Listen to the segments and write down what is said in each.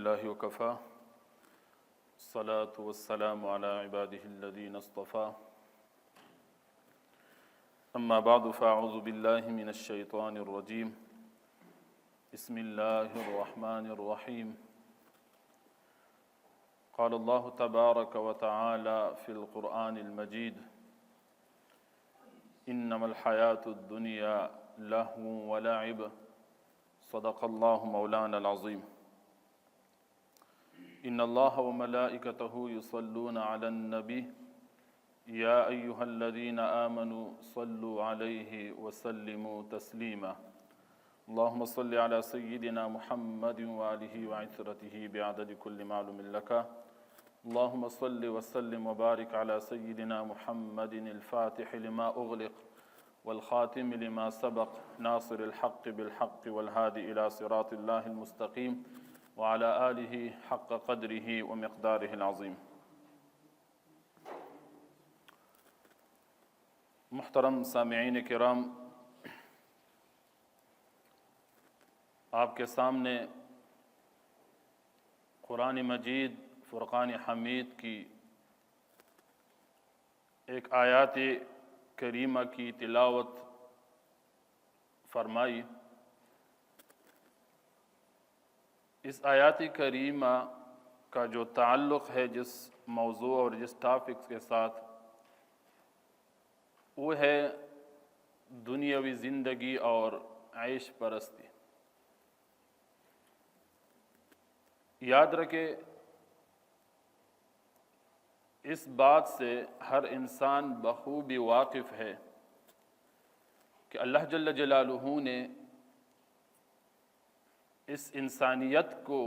لله وكفى الصلاة والسلام على عباده الذين اصطفى أما بعد فأعوذ بالله من الشيطان الرجيم بسم الله الرحمن الرحيم قال الله تبارك وتعالى في القرآن المجيد إنما الحياة الدنيا لهو ولعب صدق الله مولانا العظيم إن الله وملائكته يصلون على النبي يا أيها الذين آمنوا صلوا عليه وسلموا تسليما اللهم صل على سيدنا محمد وآله وعترته بعدد كل معلوم لك اللهم صل وسلم وبارك على سيدنا محمد الفاتح لما أغلق والخاتم لما سبق ناصر الحق بالحق والهادي إلى صراط الله المستقيم وعلى آله حق قدره ومقداره العظيم. محترم سامعین کرام، آپ کے سامنے قرآن مجید فرقان حمید کی ایک آیات کریمہ کی تلاوت فرمائی۔ اس آیات کریمہ کا جو تعلق ہے جس موضوع اور جس ٹاپک کے ساتھ، وہ ہے دنیاوی زندگی اور عیش پرستی۔ یاد رکھے، اس بات سے ہر انسان بخوبی واقف ہے کہ اللہ جل جلالہ نے اس انسانیت کو،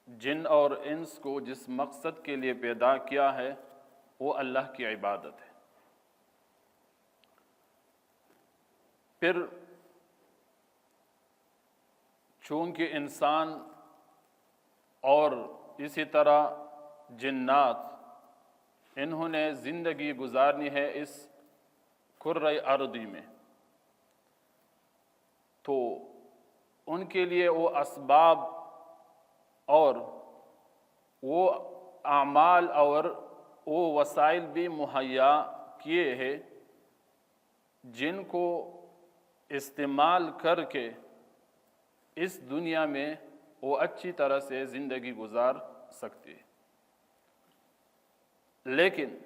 جن اور انس کو جس مقصد کے لیے پیدا کیا ہے وہ اللہ کی عبادت ہے۔ پھر چونکہ انسان اور اسی طرح جنات، انہوں نے زندگی گزارنی ہے اس کرۂ ارضی میں، تو ان کے لیے وہ اسباب اور وہ اعمال اور وہ وسائل بھی مہیا کیے ہیں جن کو استعمال کر کے اس دنیا میں وہ اچھی طرح سے زندگی گزار سکتے ہیں۔ لیکن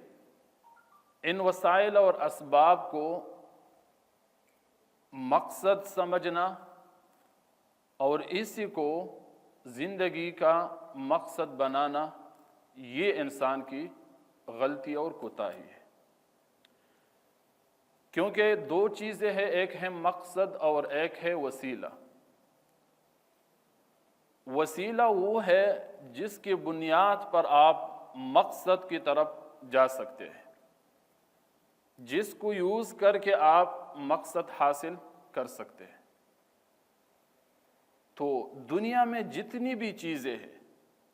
ان وسائل اور اسباب کو مقصد سمجھنا اور اسی کو زندگی کا مقصد بنانا، یہ انسان کی غلطی اور کوتاہی ہے۔ کیونکہ دو چیزیں ہیں، ایک ہے مقصد اور ایک ہے وسیلہ۔ وسیلہ وہ ہے جس کی بنیاد پر آپ مقصد کی طرف جا سکتے ہیں، جس کو یوز کر کے آپ مقصد حاصل کر سکتے ہیں۔ تو دنیا میں جتنی بھی چیزیں ہیں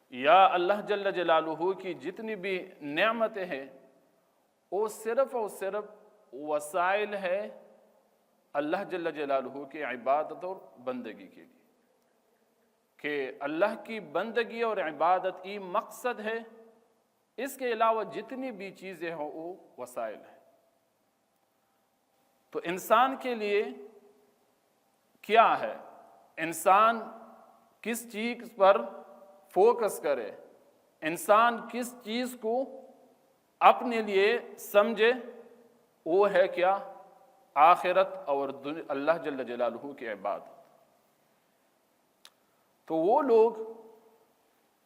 یا اللہ جل جلالہ کی جتنی بھی نعمتیں ہیں، وہ صرف اور صرف وسائل ہے اللہ جل جلالہ کی عبادت اور بندگی کے لیے، کہ اللہ کی بندگی اور عبادت یہ مقصد ہے۔ اس کے علاوہ جتنی بھی چیزیں ہوں وہ وسائل ہیں۔ تو انسان کے لیے کیا ہے؟ انسان کس چیز پر فوکس کرے، انسان کس چیز کو اپنے لیے سمجھے، وہ ہے کیا؟ آخرت اور اللہ جل جلالہ کی عبادت۔ تو وہ لوگ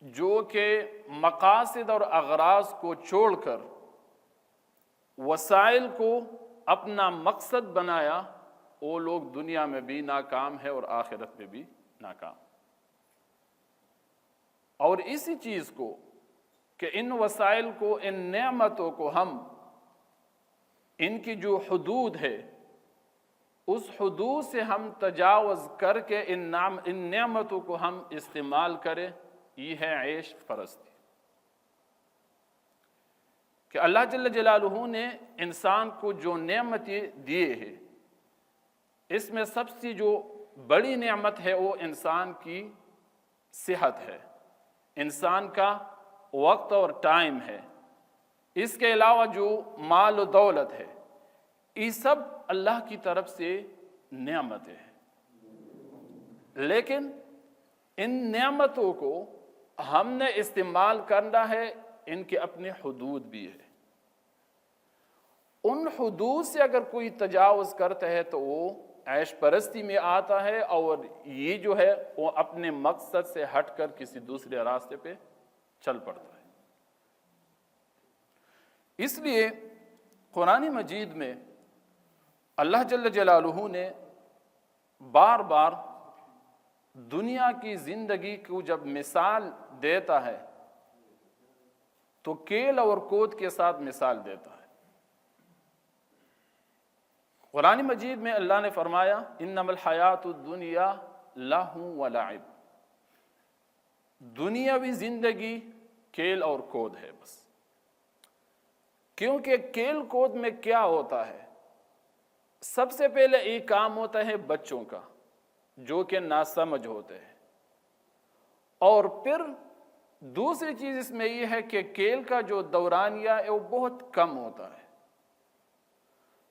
جو کہ مقاصد اور اغراض کو چھوڑ کر وسائل کو اپنا مقصد بنایا، وہ لوگ دنیا میں بھی ناکام ہے اور آخرت میں بھی ناکام۔ اور اسی چیز کو کہ ان وسائل کو، ان نعمتوں کو ہم ان کی جو حدود ہے اس حدود سے ہم تجاوز کر کے ان نعمتوں کو ہم استعمال کریں، یہ ہے عیش پرستی۔ کہ اللہ جل جلالہ نے انسان کو جو نعمتیں دیے ہیں، اس میں سب سے جو بڑی نعمت ہے وہ انسان کی صحت ہے، انسان کا وقت اور ٹائم ہے، اس کے علاوہ جو مال و دولت ہے، یہ سب اللہ کی طرف سے نعمتیں ہیں۔ لیکن ان نعمتوں کو ہم نے استعمال کرنا ہے، ان کے اپنے حدود بھی ہے۔ ان حدود سے اگر کوئی تجاوز کرتا ہے تو وہ عیش پرستی میں آتا ہے، اور یہ جو ہے وہ اپنے مقصد سے ہٹ کر کسی دوسرے راستے پہ چل پڑتا ہے۔ اس لیے قرآن مجید میں اللہ جل جلالہ نے بار بار دنیا کی زندگی کو جب مثال دیتا ہے تو کیل اور کود کے ساتھ مثال دیتا ہے۔ قرآن مجید میں اللہ نے فرمایا انما الحیات الدنیا لہو و لعب، دنیاوی زندگی کیل اور کود ہے بس۔ کیونکہ کیل کود میں کیا ہوتا ہے؟ سب سے پہلے ایک کام ہوتا ہے بچوں کا جو کہ ناسمجھ ہوتے ہیں، اور پھر دوسری چیز اس میں یہ ہے کہ کیل کا جو دورانیہ ہے وہ بہت کم ہوتا ہے۔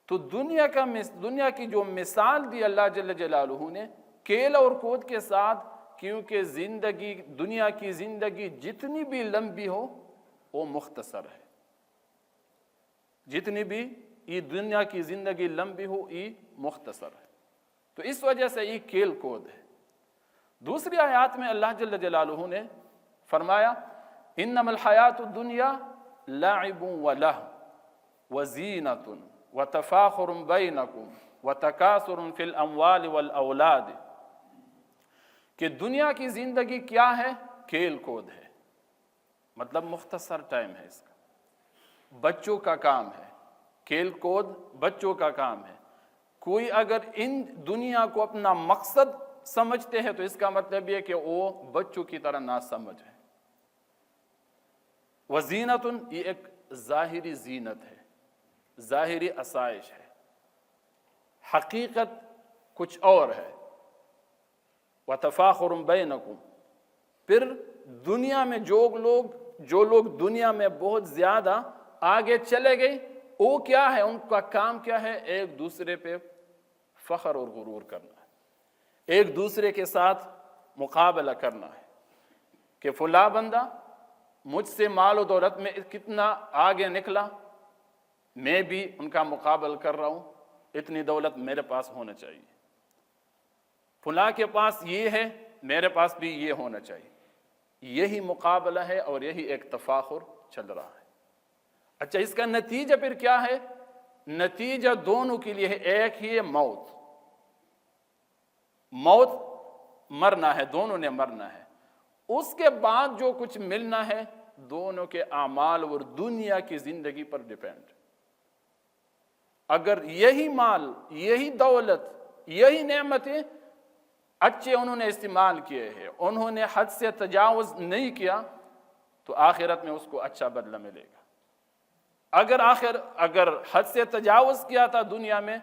تو دنیا کی جو مثال دی اللہ جل جلالہ نے کیل اور کود کے ساتھ، کیونکہ دنیا کی زندگی جتنی بھی لمبی ہو وہ مختصر ہے، جتنی بھی یہ دنیا کی زندگی لمبی ہو یہ مختصر ہے، تو اس وجہ سے یہ کیل کود ہے۔ دوسری آیات میں اللہ جل جلالہ نے فرمایا انما الحیات الدنیا لعب و لہو و زینۃ و تفاخر بینکم و تکاثر فی الاموال والاولاد، کہ دنیا کی زندگی کیا ہے؟ کھیل کود ہے، مطلب مختصر ٹائم ہے، اس کا بچوں کا کام ہے، کھیل کود بچوں کا کام ہے۔ کوئی اگر ان دنیا کو اپنا مقصد سمجھتے ہیں تو اس کا مطلب یہ کہ وہ بچوں کی طرح نہ سمجھ ہے۔ وزینت، یہ ایک ظاہری زینت ہے، ظاہری آسائش ہے، حقیقت کچھ اور ہے۔ وتفاخر بینکم، پھر دنیا میں جو لوگ دنیا میں بہت زیادہ آگے چلے گئے، وہ کیا ہے؟ ان کا کام کیا ہے؟ ایک دوسرے پہ فخر اور غرور کرنا ہے، ایک دوسرے کے ساتھ مقابلہ کرنا ہے کہ فلاں بندہ مجھ سے مال و دولت میں کتنا آگے نکلا، میں بھی ان کا مقابلہ کر رہا ہوں، اتنی دولت میرے پاس ہونا چاہیے، فلاں کے پاس یہ ہے میرے پاس بھی یہ ہونا چاہیے۔ یہی مقابلہ ہے اور یہی ایک تفاخر چل رہا ہے۔ اچھا، اس کا نتیجہ پھر کیا ہے؟ نتیجہ دونوں کے لیے ہے، ایک ہی ہے موت مرنا ہے، دونوں نے مرنا ہے۔ اس کے بعد جو کچھ ملنا ہے دونوں کے اعمال اور دنیا کی زندگی پر ڈیپینڈ۔ اگر یہی مال، یہی دولت، یہی نعمتیں اچھے انہوں نے استعمال کیے ہیں، انہوں نے حد سے تجاوز نہیں کیا، تو آخرت میں اس کو اچھا بدلہ ملے گا۔ اگر حد سے تجاوز کیا تھا دنیا میں،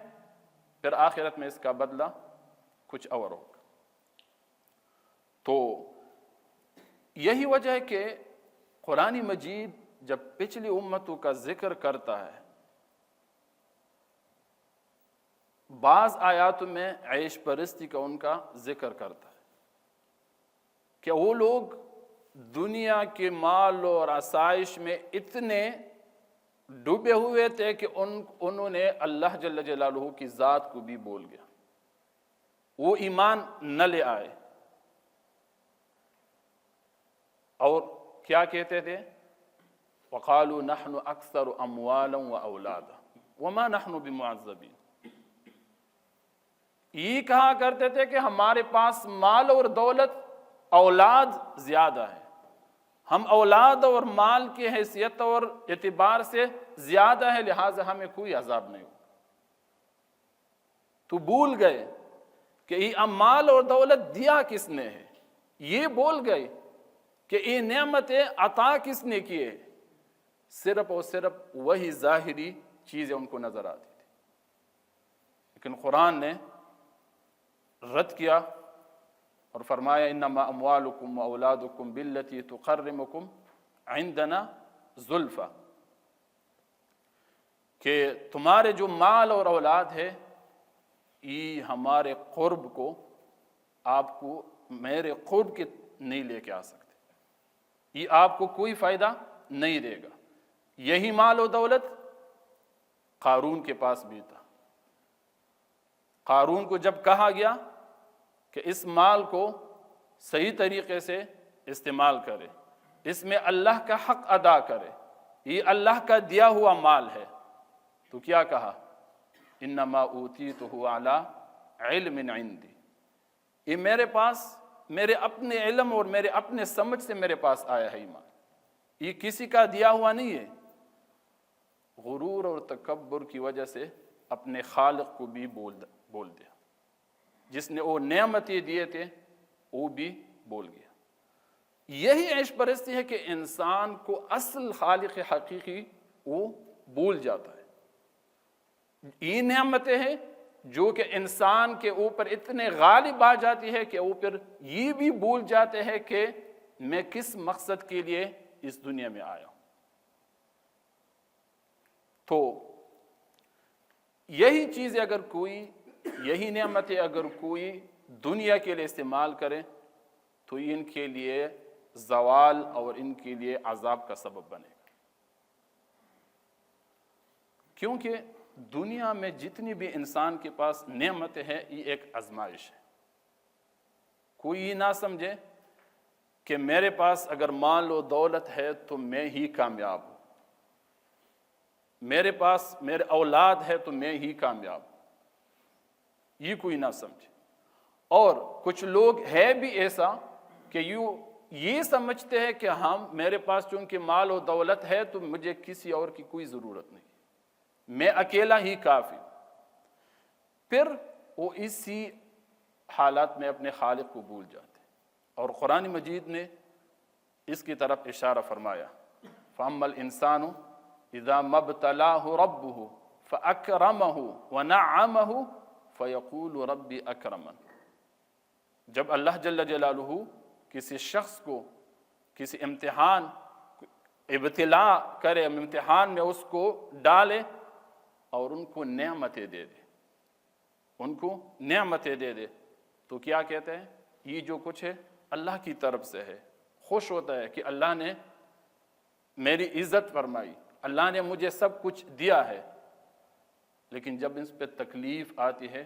پھر آخرت میں اس کا بدلہ کچھ اور ہوگا۔ تو یہی وجہ ہے کہ قرآن مجید جب پچھلی امتوں کا ذکر کرتا ہے، بعض آیات میں عیش پرستی کا ان کا ذکر کرتا ہے کہ وہ لوگ دنیا کے مال اور آسائش میں اتنے ڈوبے ہوئے تھے کہ انہوں نے اللہ جل جلالہ کی ذات کو بھی بھول گیا، وہ ایمان نہ لے آئے، اور کیا کہتے تھے؟ وَقَالُوا نَحْنُ أَكْثَرُ أَمْوَالًا وَأَوْلَادًا وَمَا نَحْنُ بِمُعَذَّبِينَ، یہ کہا کرتے تھے کہ ہمارے پاس مال اور دولت، اولاد زیادہ ہے، ہم اولاد اور مال کی حیثیت اور اعتبار سے زیادہ ہے، لہٰذا ہمیں کوئی عذاب نہیں ہوگا۔ تو بھول گئے کہ یہ مال اور دولت دیا کس نے ہے، یہ بھول گئے کہ یہ نعمتیں عطا کس نے کیے، صرف اور صرف وہی ظاہری چیزیں ان کو نظر آتی تھی۔ لیکن قرآن نے رد کیا اور فرمایا انما اموالکم و اولادکم باللتی تقربکم عندنا زلفی، کہ تمہارے جو مال اور اولاد ہے یہ ہمارے قرب کو، آپ کو میرے قرب کے نہیں لے کے آ سکتے، یہ آپ کو کوئی فائدہ نہیں دے گا۔ یہی مال و دولت قارون کے پاس بھی تھا۔ قارون کو جب کہا گیا کہ اس مال کو صحیح طریقے سے استعمال کرے، اس میں اللہ کا حق ادا کرے، یہ اللہ کا دیا ہوا مال ہے، تو کیا کہا؟ انما اوتیتہ علی علم عندی، یہ میرے پاس، میرے اپنے علم اور میرے اپنے سمجھ سے میرے پاس آیا ہے ایمان، یہ کسی کا دیا ہوا نہیں ہے۔ غرور اور تکبر کی وجہ سے اپنے خالق کو بھی بول دیا، جس نے وہ نعمتیں دیے تھے وہ بھی بول گیا۔ یہی عیش پرستی ہے کہ انسان کو اصل خالق حقیقی وہ بھول جاتا ہے۔ یہ نعمتیں ہیں جو کہ انسان کے اوپر اتنے غالب آ جاتی ہے کہ وہ پھر یہ بھی بھول جاتے ہیں کہ میں کس مقصد کے لیے اس دنیا میں آیا ہوں۔ تو یہی چیزیں اگر کوئی، یہی نعمتیں اگر کوئی دنیا کے لیے استعمال کرے تو یہ ان کے لیے زوال اور ان کے لیے عذاب کا سبب بنے گا، کیونکہ دنیا میں جتنی بھی انسان کے پاس نعمتیں ہیں یہ ایک آزمائش ہے۔ کوئی یہ نہ سمجھے کہ میرے پاس اگر مال و دولت ہے تو میں ہی کامیاب ہوں، میرے پاس میرے اولاد ہے تو میں ہی کامیاب ہوں، یہ کوئی نہ سمجھے۔ اور کچھ لوگ ہے بھی ایسا کہ یہ سمجھتے ہیں کہ میرے پاس چونکہ مال و دولت ہے تو مجھے کسی اور کی کوئی ضرورت نہیں، میں اکیلا ہی کافی ہوں۔ پھر وہ اسی حالات میں اپنے خالق کو بھول جاتے ہیں، اور قرآن مجید نے اس کی طرف اشارہ فرمایا، فَأَمَّا الْإِنسَانُ اذا ما ابتلاه ربه فاکرمه ونعمه فیقول ربی اکرمن۔ جب اللہ جل جلالہ کسی شخص کو کسی امتحان ابتلا کرے، امتحان میں اس کو ڈالے اور ان کو نعمتیں دے دے، ان کو نعمتیں دے دے، تو کیا کہتے ہیں؟ یہ جو کچھ ہے اللہ کی طرف سے ہے، خوش ہوتا ہے کہ اللہ نے میری عزت فرمائی، اللہ نے مجھے سب کچھ دیا ہے۔ لیکن جب اس پہ تکلیف آتی ہے،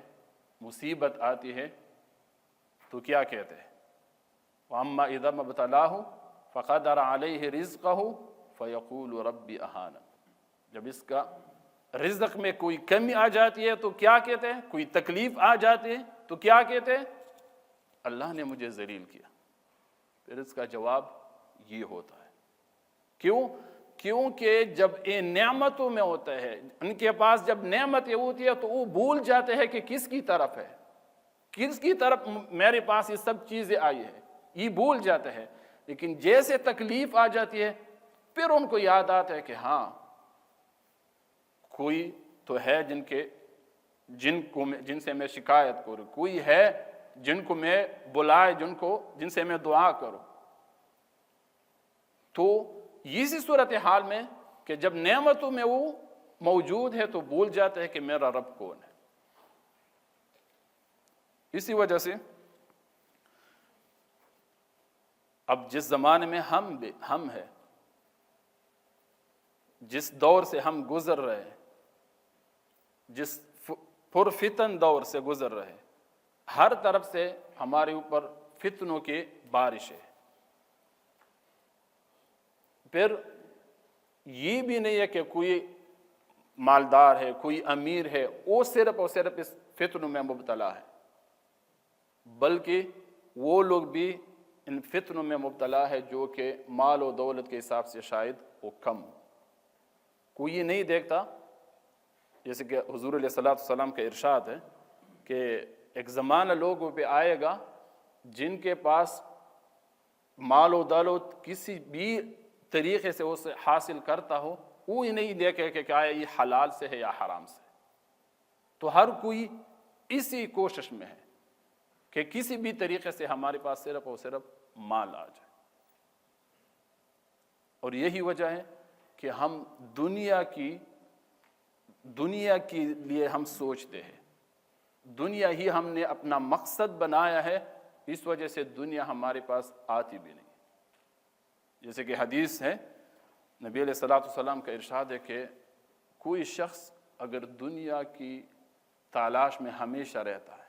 مصیبت آتی ہے، تو کیا کہتے ہیں؟ وَأَمَّا إِذَا مَا ابْتَلَاهُ فَقَدَرَ عَلَيْهِ رِزْقَهُ فَيَقُولُ رَبِّ أَهَانَنِ۔ جب اس کا رزق میں کوئی کمی آ جاتی ہے تو کیا کہتے ہیں؟ کوئی تکلیف آ جاتی ہے تو کیا کہتے ہیں؟ اللہ نے مجھے ذلیل کیا۔ پھر اس کا جواب یہ ہوتا ہے، کیوں؟ کیونکہ جب یہ نعمتوں میں ہوتا ہے، ان کے پاس جب نعمتیں ہوتی ہے تو وہ بھول جاتے ہیں کہ کس کی طرف ہے، کس کی طرف میرے پاس یہ سب چیزیں آئی ہیں، یہ بھول جاتے ہیں۔ لیکن جیسے تکلیف آ جاتی ہے پھر ان کو یاد آتا ہے کہ ہاں کوئی تو ہے جن سے میں شکایت کروں، کوئی ہے جن کو میں بلائے، جن سے میں دعا کروں۔ تو اسی صورتحال میں کہ جب نعمتوں میں وہ موجود ہے تو بھول جاتے ہیں کہ میرا رب کون ہے۔ اسی وجہ سے اب جس زمانے میں ہم ہیں، جس دور سے ہم گزر رہے ہیں، جس پرفتن دور سے گزر رہے ہیں، ہر طرف سے ہمارے اوپر فتنوں کی بارش ہے۔ پھر یہ بھی نہیں ہے کہ کوئی مالدار ہے، کوئی امیر ہے، وہ صرف اور صرف اس فتنوں میں مبتلا ہے، بلکہ وہ لوگ بھی ان فتنوں میں مبتلا ہے جو کہ مال و دولت کے حساب سے شاید وہ کم ہو۔ کوئی یہ نہیں دیکھتا، جیسے کہ حضور علیہ السلام کا ارشاد ہے کہ ایک زمانہ لوگوں پہ آئے گا جن کے پاس مال و دولت کسی بھی طریقے سے اسے حاصل کرتا ہو، وہ یہ نہیں دیکھے کہ کیا یہ حلال سے ہے یا حرام سے۔ تو ہر کوئی اسی کوشش میں ہے کہ کسی بھی طریقے سے ہمارے پاس صرف اور صرف مال آ جائے. اور یہی وجہ ہے کہ ہم دنیا کے لیے ہم سوچتے ہیں، دنیا ہی ہم نے اپنا مقصد بنایا ہے، اس وجہ سے دنیا ہمارے پاس آتی بھی نہیں. جیسے کہ حدیث ہے، نبی علیہ الصلوۃ والسلام کا ارشاد ہے کہ کوئی شخص اگر دنیا کی تلاش میں ہمیشہ رہتا ہے،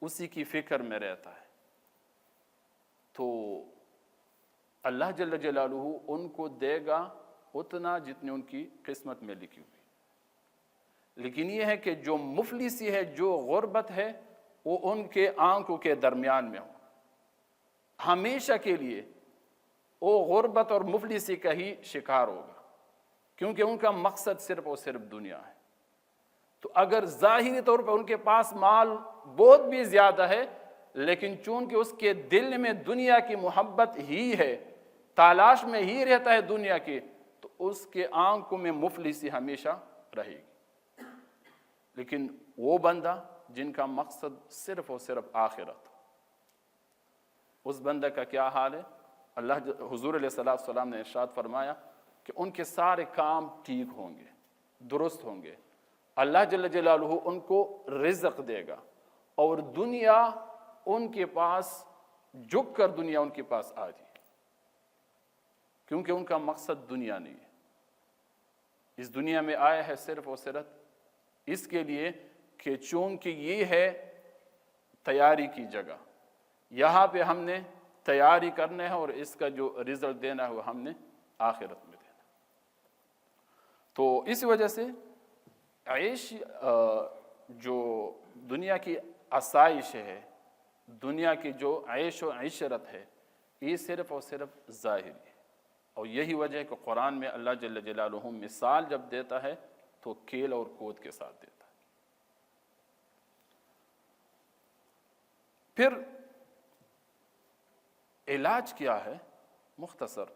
اسی کی فکر میں رہتا ہے، تو اللہ جل جلالہ ان کو دے گا اتنا جتنے ان کی قسمت میں لکھی ہوئی. لیکن یہ ہے کہ جو مفلسی ہے، جو غربت ہے، وہ ان کے آنکھوں کے درمیان میں ہو، ہمیشہ کے لیے وہ غربت اور مفلسی کا ہی شکار ہوگا، کیونکہ ان کا مقصد صرف اور صرف دنیا ہے. تو اگر ظاہری طور پر ان کے پاس مال بہت بھی زیادہ ہے، لیکن چونکہ اس کے دل میں دنیا کی محبت ہی ہے، تلاش میں ہی رہتا ہے دنیا کی، تو اس کے آنکھوں میں مفلسی ہمیشہ رہے گی. لیکن وہ بندہ جن کا مقصد صرف اور صرف آخرت، اس بندہ کا کیا حال ہے؟ حضور علیہ السلام نے ارشاد فرمایا کہ ان کے سارے کام ٹھیک ہوں گے، درست ہوں گے. اللہ جل جلالہ ان کو رزق دے گا، اور دنیا ان کے پاس جھک کر دنیا ان کے پاس آ جائے، کیونکہ ان کا مقصد دنیا نہیں ہے. اس دنیا میں آیا ہے صرف اور صرف اس کے لیے کہ چونکہ یہ ہے تیاری کی جگہ، یہاں پہ ہم نے تیاری کرنا ہے، اور اس کا جو رزلٹ دینا ہے وہ ہم نے آخرت میں دینا. تو اس وجہ سے عیش جو دنیا کی آسائش ہے، دنیا کی جو عیش و عشرت ہے، یہ صرف اور صرف ظاہری ہے. اور یہی وجہ ہے کہ قرآن میں اللہ جل جلالہ مثال جب دیتا ہے تو کھیل اور کود کے ساتھ دیتا ہے. پھر علاج کیا ہے؟ مختصر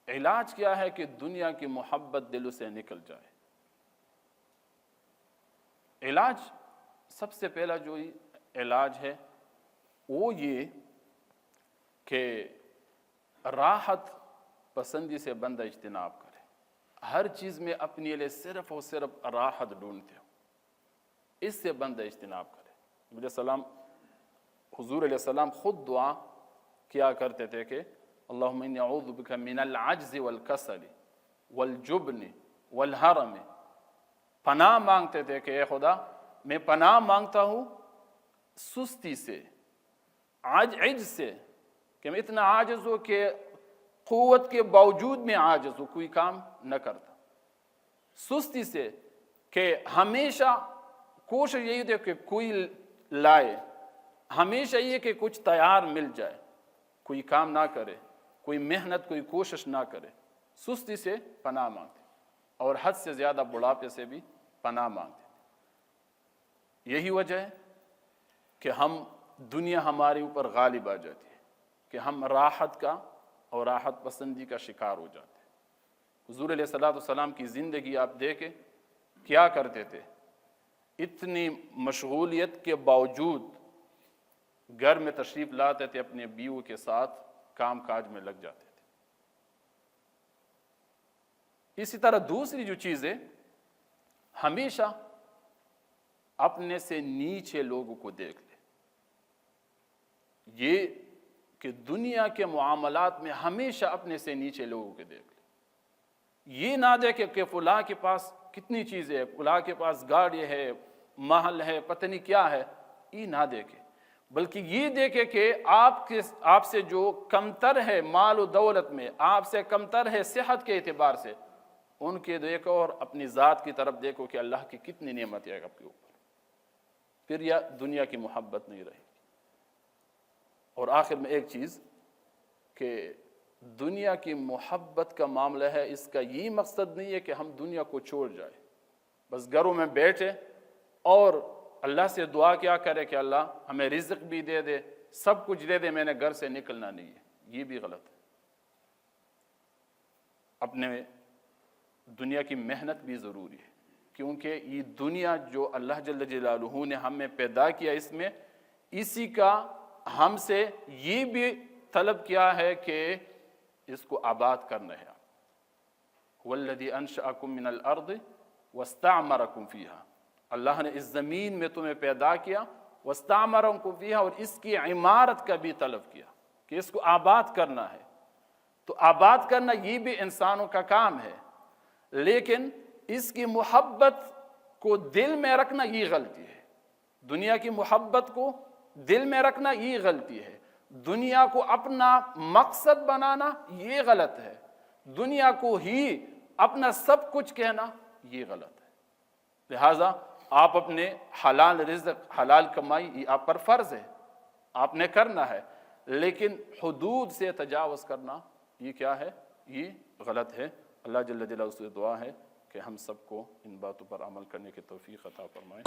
علاج کیا ہے کہ دنیا کی محبت دل سے نکل جائے. علاج سب سے پہلا جو علاج ہے وہ یہ کہ راحت پسندی سے بندہ اجتناب کرے. ہر چیز میں اپنے لیے صرف اور صرف راحت ڈھونڈتے ہو، اس سے بندہ اجتناب کرے. حضور علیہ السلام خود دعا کیا کرتے تھے کہ اللہم انی اعوذ بک من العجز والکسل والجبن والحرم. پناہ مانگتے تھے کہ اے خدا میں پناہ مانگتا ہوں سستی سے، عجز سے، کہ میں اتنا عاجز ہوں کہ قوت کے باوجود میں عاجز ہوں، کوئی کام نہ کرتا. سستی سے کہ ہمیشہ کوشش یہی تھی کہ کوئی لائے، ہمیشہ یہ کہ کچھ تیار مل جائے، کوئی کام نہ کرے، کوئی محنت کوئی کوشش نہ کرے. سستی سے پناہ مانگتے، اور حد سے زیادہ بڑھاپے سے بھی پناہ مانگتے. یہی وجہ ہے کہ دنیا ہمارے اوپر غالب آ جاتی ہے، کہ ہم راحت کا اور راحت پسندی کا شکار ہو جاتے ہیں. حضور علیہ السلام کی زندگی آپ دیکھیں کیا کرتے تھے. اتنی مشغولیت کے باوجود گھر میں تشریف لاتے تھے، اپنے بیوی کے ساتھ کام کاج میں لگ جاتے تھے. اسی طرح دوسری جو چیز ہے، ہمیشہ اپنے سے نیچے لوگوں کو دیکھ لے. یہ کہ دنیا کے معاملات میں ہمیشہ اپنے سے نیچے لوگوں کو دیکھ لے. یہ نہ دیکھے کہ فلاں کے پاس کتنی چیزیں ہے، فلاں کے پاس گاڑی ہے، محل ہے، پتہ نہیں کیا ہے، یہ نہ دیکھے، بلکہ یہ دیکھے کہ آپ سے جو کمتر ہے مال و دولت میں، آپ سے کمتر ہے صحت کے اعتبار سے، ان کے دیکھو اور اپنی ذات کی طرف دیکھو کہ اللہ کی کتنی نعمت ہے آپ کے اوپر. پھر یہ دنیا کی محبت نہیں رہے گی. اور آخر میں ایک چیز کہ دنیا کی محبت کا معاملہ ہے، اس کا یہ مقصد نہیں ہے کہ ہم دنیا کو چھوڑ جائیں، بس گھروں میں بیٹھے اور اللہ سے دعا کیا کرے کہ اللہ ہمیں رزق بھی دے دے، سب کچھ دے دے، میں نے گھر سے نکلنا نہیں ہے. یہ بھی غلط ہے. اپنے دنیا کی محنت بھی ضروری ہے، کیونکہ یہ دنیا جو اللہ جل جلالہ نے ہمیں پیدا کیا، اس میں اسی کا ہم سے یہ بھی طلب کیا ہے کہ اس کو آباد کرنا ہے۔ والذی انشأکم من الارض واستعمرکم فیہا، اللہ نے اس زمین میں تمہیں پیدا کیا، واستعمرکم فیہا، اور اس کی عمارت کا بھی طلب کیا کہ اس کو آباد کرنا ہے۔ تو آباد کرنا یہ بھی انسانوں کا کام ہے، لیکن اس کی محبت کو دل میں رکھنا یہ غلطی ہے۔ دنیا کی محبت کو دل میں رکھنا یہ غلطی ہے، دنیا کو اپنا مقصد بنانا یہ غلط ہے، دنیا کو ہی اپنا سب کچھ کہنا یہ غلط ہے۔ لہٰذا آپ اپنے حلال رزق، حلال کمائی، یہ آپ پر فرض ہے، آپ نے کرنا ہے، لیکن حدود سے تجاوز کرنا یہ کیا ہے؟ یہ غلط ہے۔ اللہ جل جلالہ سے دعا ہے کہ ہم سب کو ان باتوں پر عمل کرنے کی توفیق عطا فرمائے۔